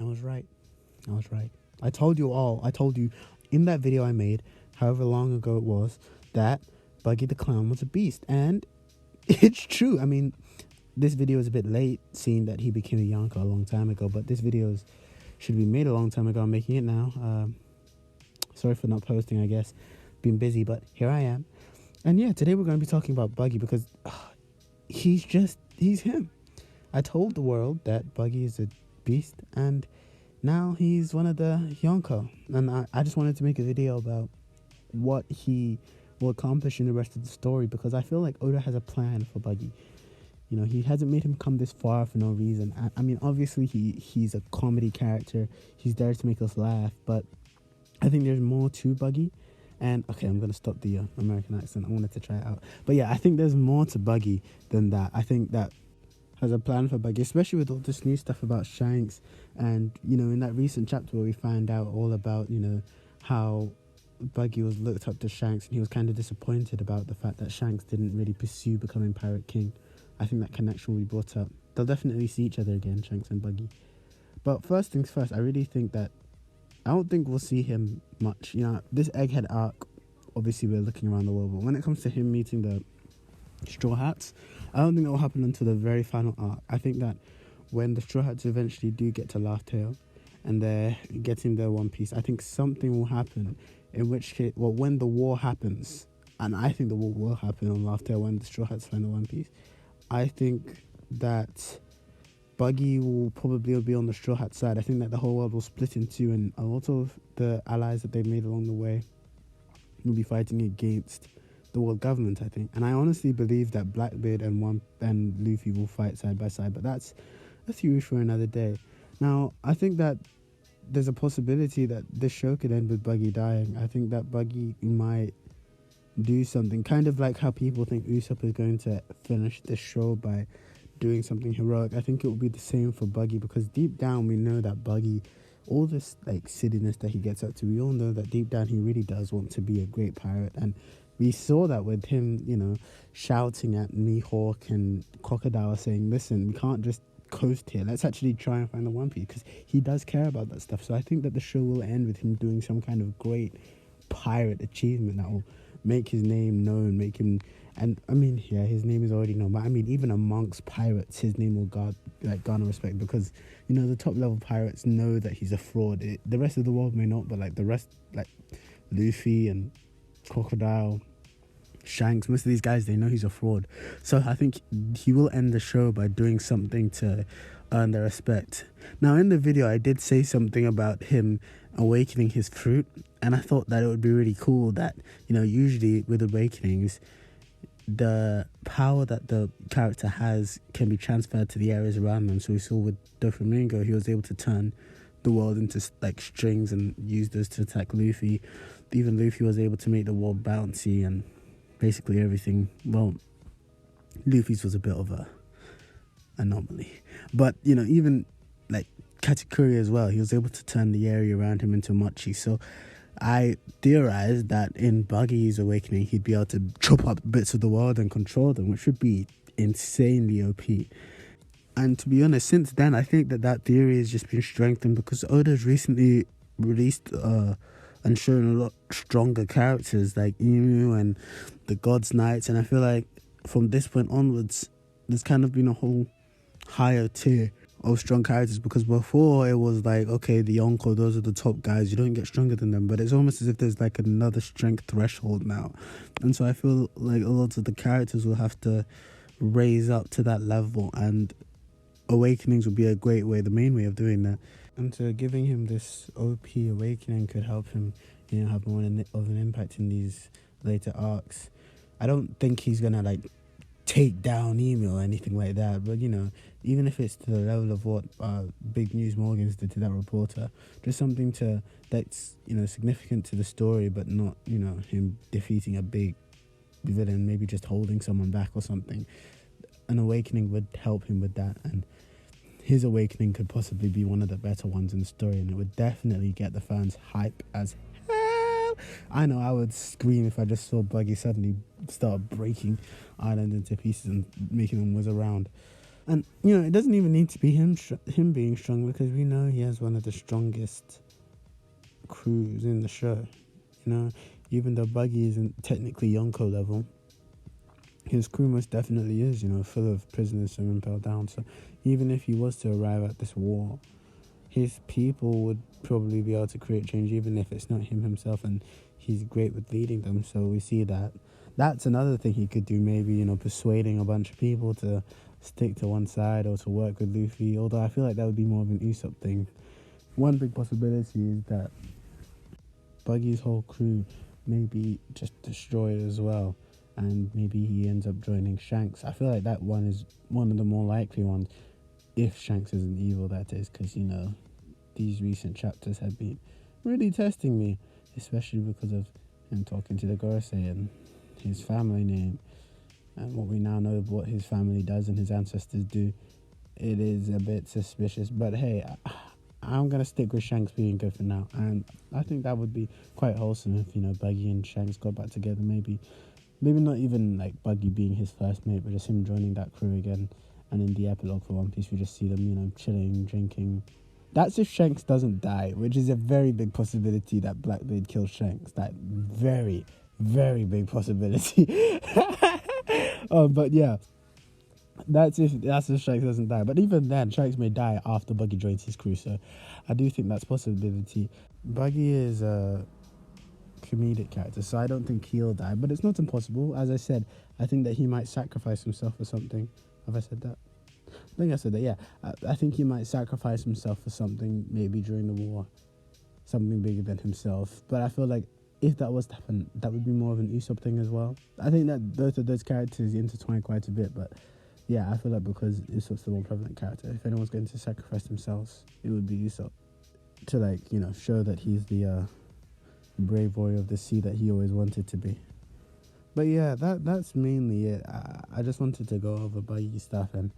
I was right. I was right. I told you in that video I made, however long ago it was, that Buggy the Clown was a beast. And it's true. I mean, this video is a bit late, seeing that he became a Yonko a long time ago, but this video should be made a long time ago. I'm making it now. Sorry for not posting, I guess. Been busy, but here I am. And yeah, today we're going to be talking about Buggy because he's him. I told the world that Buggy is a beast, and now he's one of the Yonko. And I just wanted to make a video about what he will accomplish in the rest of the story, because I feel like Oda has a plan for Buggy. You know, he hasn't made him come this far for no reason. I mean, obviously he's a comedy character. He's there to make us laugh, but I think there's more to Buggy. And okay, I'm going to stop the American accent. I wanted to try it out. But yeah, I think there's more to Buggy than that. I think that has a plan for Buggy, especially with all this new stuff about Shanks. And, you know, in that recent chapter where we find out all about, you know, how Buggy was looked up to Shanks, and he was kind of disappointed about the fact that Shanks didn't really pursue becoming Pirate King. I think that connection will be brought up. They'll definitely see each other again, Shanks and Buggy. But first things first, I really think that I don't think we'll see him much. You know, this Egghead arc, obviously we're looking around the world, but when it comes to him meeting the Straw Hats, I don't think that will happen until the very final arc. I think that when the Straw Hats eventually do get to Laugh Tale and they're getting their One Piece, I think something will happen, in which case, well, when the war happens, and I think the war will happen on Laugh Tale when the Straw Hats find the One Piece, I think that Buggy will probably be on the Straw Hat side. I think that the whole world will split in two, and a lot of the allies that they've made along the way will be fighting against the world government, I think. And I honestly believe that Blackbeard and Luffy will fight side by side, but that's a theory for another day. Now, I think that there's a possibility that this show could end with Buggy dying. I think that Buggy might do something, kind of like how people think Usopp is going to finish this show by doing something heroic. I think it will be the same for Buggy, because deep down we know that Buggy, all this like silliness that he gets up to, we all know that deep down he really does want to be a great pirate. And we saw that with him, you know, shouting at Mihawk and Crocodile, saying, listen, we can't just coast here, let's actually try and find the One Piece, because he does care about that stuff. So I think that the show will end with him doing some kind of great pirate achievement that will make his name known, make him, and I mean, yeah, his name is already known, but I mean, even amongst pirates, his name will garner respect, because, you know, the top level pirates know that he's a fraud. The rest of the world may not, but like the rest, like Luffy and Crocodile, Shanks, most of these guys, they know he's a fraud. So I think he will end the show by doing something to earn their respect. Now, in the video, I did say something about him awakening his fruit, and I thought that it would be really cool that, you know, usually with awakenings, the power that the character has can be transferred to the areas around them. So we saw with Doflamingo, he was able to turn the world into like strings and use those to attack Luffy. Even Luffy was able to make the world bouncy and basically everything. Well, Luffy's was a bit of a anomaly, but you know, even like Katakuri as well, he was able to turn the area around him into mochi. So I theorized that in Buggy's awakening, he'd be able to chop up bits of the world and control them, which would be insanely OP. And to be honest, since then, I think that theory has just been strengthened, because Oda's recently released and shown a lot stronger characters like Emu and the God's Knights. And I feel like from this point onwards, there's kind of been a whole higher tier of strong characters, because before it was like, okay, the Yonko, those are the top guys, you don't get stronger than them, but it's almost as if there's like another strength threshold now. And so I feel like a lot of the characters will have to raise up to that level, and awakenings would be a great way, the main way of doing that. And so giving him this OP awakening could help him, you know, have more of an impact in these later arcs. I don't think he's gonna like take down Emu or anything like that, but you know, even if it's to the level of what Big News Morgans did to that reporter, just something that's, you know, significant to the story, but not, you know, him defeating a big villain, maybe just holding someone back or something. An awakening would help him with that, and his awakening could possibly be one of the better ones in the story, and it would definitely get the fans hype as hell. I know I would scream if I just saw Buggy suddenly start breaking Island into pieces and making them whiz around. And it doesn't even need to be him being strong, because we know he has one of the strongest crews in the show. Even though Buggy isn't technically Yonko level, his crew most definitely is, full of prisoners from Impel Down. So even if he was to arrive at this war, his people would probably be able to create change, even if it's not him himself, and he's great with leading them. So we see that. That's another thing he could do, maybe, persuading a bunch of people to stick to one side or to work with Luffy, although I feel like that would be more of an Usopp thing. One big possibility is that Buggy's whole crew may be just destroyed as well, and maybe he ends up joining Shanks. I feel like that one is one of the more likely ones, if Shanks isn't evil, that is, because these recent chapters have been really testing me, especially because of him talking to the Gorosei and his family name, and what we now know of what his family does and his ancestors do. It is a bit suspicious, but hey, I'm gonna stick with Shanks being good for now, and I think that would be quite wholesome if Buggy and Shanks got back together. Maybe not even like Buggy being his first mate, but just him joining that crew again. And in the epilogue for One Piece, we just see them chilling, drinking. That's if Shanks doesn't die, which is a very big possibility that Blackbeard kills Shanks. That very, very big possibility. But yeah, that's if Shanks doesn't die. But even then, Shanks may die after Buggy joins his crew. So I do think that's a possibility. Buggy is a comedic character, so I don't think he'll die. But it's not impossible. As I said, I think that he might sacrifice himself for something. Have I said that? I think I said that, yeah. I think he might sacrifice himself for something, maybe during the war. Something bigger than himself. But I feel like if that was to happen, that would be more of an Usopp thing as well. I think that both of those characters intertwine quite a bit, but yeah, I feel like because Usopp's the more prevalent character, if anyone's going to sacrifice themselves, it would be Usopp. To, show that he's the brave warrior of the sea that he always wanted to be. But yeah, that's mainly it. I just wanted to go over Buggy stuff and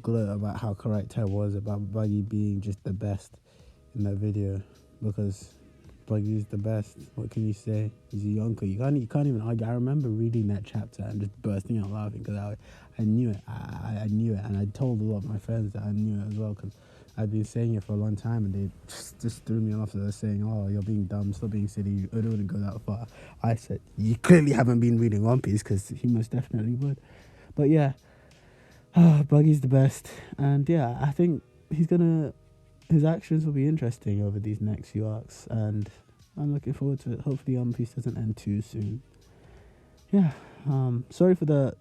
gloat about how correct I was about Buggy being just the best in that video, because Buggy's the best. What can you say? He's a Yonko. You can't even argue. I remember reading that chapter and just bursting out laughing because I knew it. I knew it, and I told a lot of my friends that I knew it as well, because I've been saying it for a long time, and they just threw me off. They were saying, "Oh, you're being dumb. Stop being silly. It wouldn't go that far." I said, "You clearly haven't been reading One Piece, because he most definitely would." But yeah, Buggy's the best, and yeah, I think his actions will be interesting over these next few arcs, and I'm looking forward to it. Hopefully One Piece doesn't end too soon. Yeah, sorry for the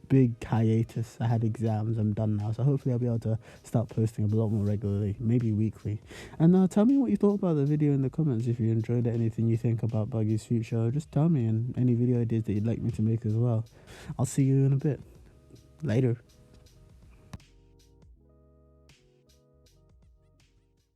big hiatus. I had exams. I'm done now, so hopefully I'll be able to start posting a lot more regularly, maybe weekly. And tell me what you thought about the video in the comments. If you enjoyed it, anything you think about Buggy's future, just tell me, and any video ideas that you'd like me to make as well. I'll see you in a bit. Later.